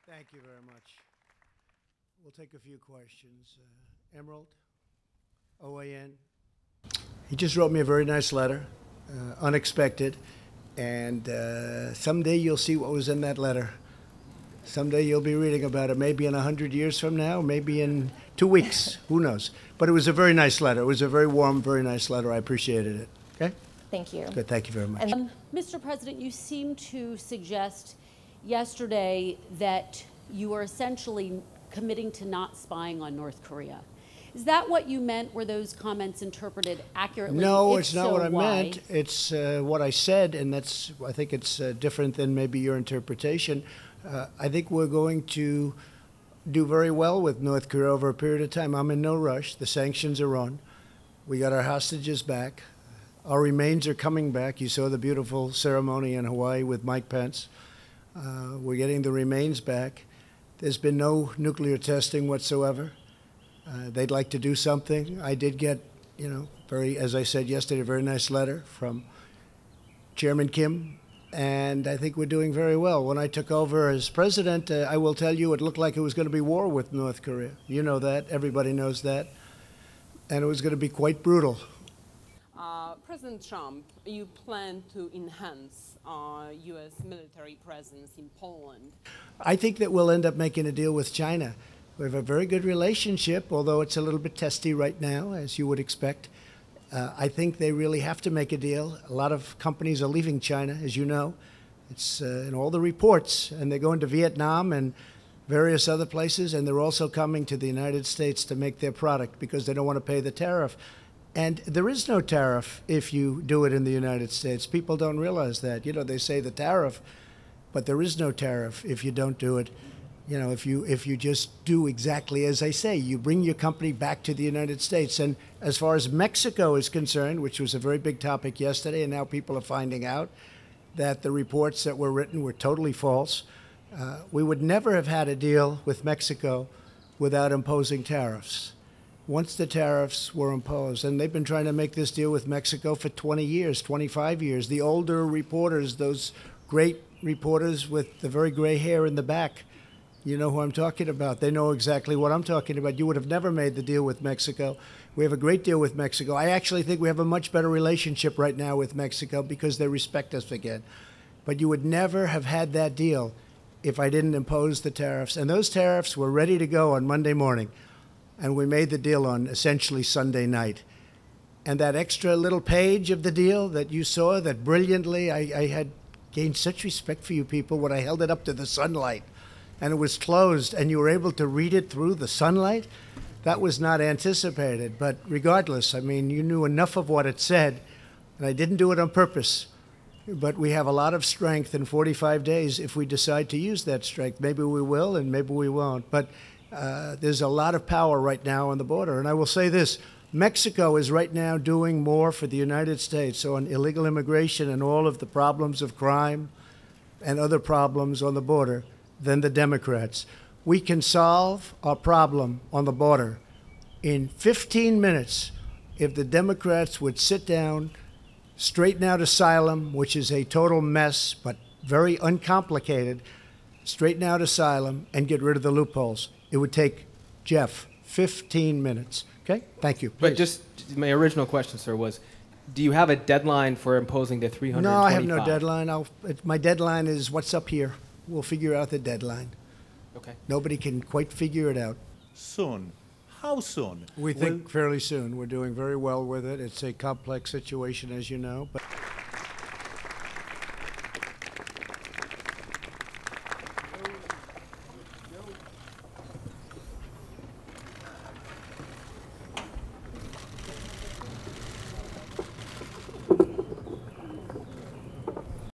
Thank you very much. We'll take a few questions. Emerald, OAN. He just wrote me a very nice letter, unexpected, and someday you'll see what was in that letter. Someday you'll be reading about it, maybe in 100 years from now, maybe in 2 weeks, who knows. But it was a very nice letter. It was a very warm, very nice letter. I appreciated it. Okay? Thank you. Good, thank you very much. Mr. President, you seem to suggest yesterday that you are essentially committing to not spying on North Korea. Is that what you meant? Were those comments interpreted accurately? No, it's not what I why? meant. It's what I said, and I think it's different than maybe your interpretation. I think we're going to do very well with North Korea over a period of time. I'm in no rush. The sanctions are on. We got our hostages back. Our remains are coming back. You saw the beautiful ceremony in Hawaii with Mike Pence. We're getting the remains back. There's been no nuclear testing whatsoever. They'd like to do something. I did get, as I said yesterday, a very nice letter from Chairman Kim, and I think we're doing very well. When I took over as president, I will tell you, it looked like it was going to be war with North Korea. You know that. Everybody knows that. And it was going to be quite brutal. President Trump, you plan to enhance U.S. military presence in Poland. I think that we'll end up making a deal with China. We have a very good relationship, although it's a little bit testy right now, as you would expect. I think they really have to make a deal. A lot of companies are leaving China, as you know. It's in all the reports, and they're going to Vietnam and various other places, and they're also coming to the United States to make their product because they don't want to pay the tariff. And there is no tariff if you do it in the United States. People don't realize that. They say the tariff, but there is no tariff if you don't do it. If you just do exactly as I say, you bring your company back to the United States. And as far as Mexico is concerned, which was a very big topic yesterday, and now people are finding out that the reports that were written were totally false, we would never have had a deal with Mexico without imposing tariffs. Once the tariffs were imposed, and they've been trying to make this deal with Mexico for 20 years, 25 years. The older reporters, those great reporters with the very gray hair in the back, you know who I'm talking about. They know exactly what I'm talking about. You would have never made the deal with Mexico. We have a great deal with Mexico. I actually think we have a much better relationship right now with Mexico because they respect us again. But you would never have had that deal if I didn't impose the tariffs. And those tariffs were ready to go on Monday morning. And we made the deal on essentially Sunday night. And that extra little page of the deal that you saw, that brilliantly, I had gained such respect for you people when I held it up to the sunlight and it was closed and you were able to read it through the sunlight. That was not anticipated. But regardless, you knew enough of what it said, and I didn't do it on purpose. But we have a lot of strength in 45 days if we decide to use that strength. Maybe we will and maybe we won't. But there's a lot of power right now on the border. And I will say this, Mexico is right now doing more for the United States on illegal immigration and all of the problems of crime and other problems on the border than the Democrats. We can solve our problem on the border in 15 minutes if the Democrats would sit down, straighten out asylum, which is a total mess, but very uncomplicated, straighten out asylum and get rid of the loopholes. It would take, Jeff, 15 minutes. Okay? Thank you. Please. But just my original question, sir, was, do you have a deadline for imposing the 325? No, I have no deadline. My deadline is what's up here. We'll figure out the deadline. Okay. Nobody can quite figure it out. Soon. How soon? We think fairly soon. We're doing very well with it. It's a complex situation, as you know. But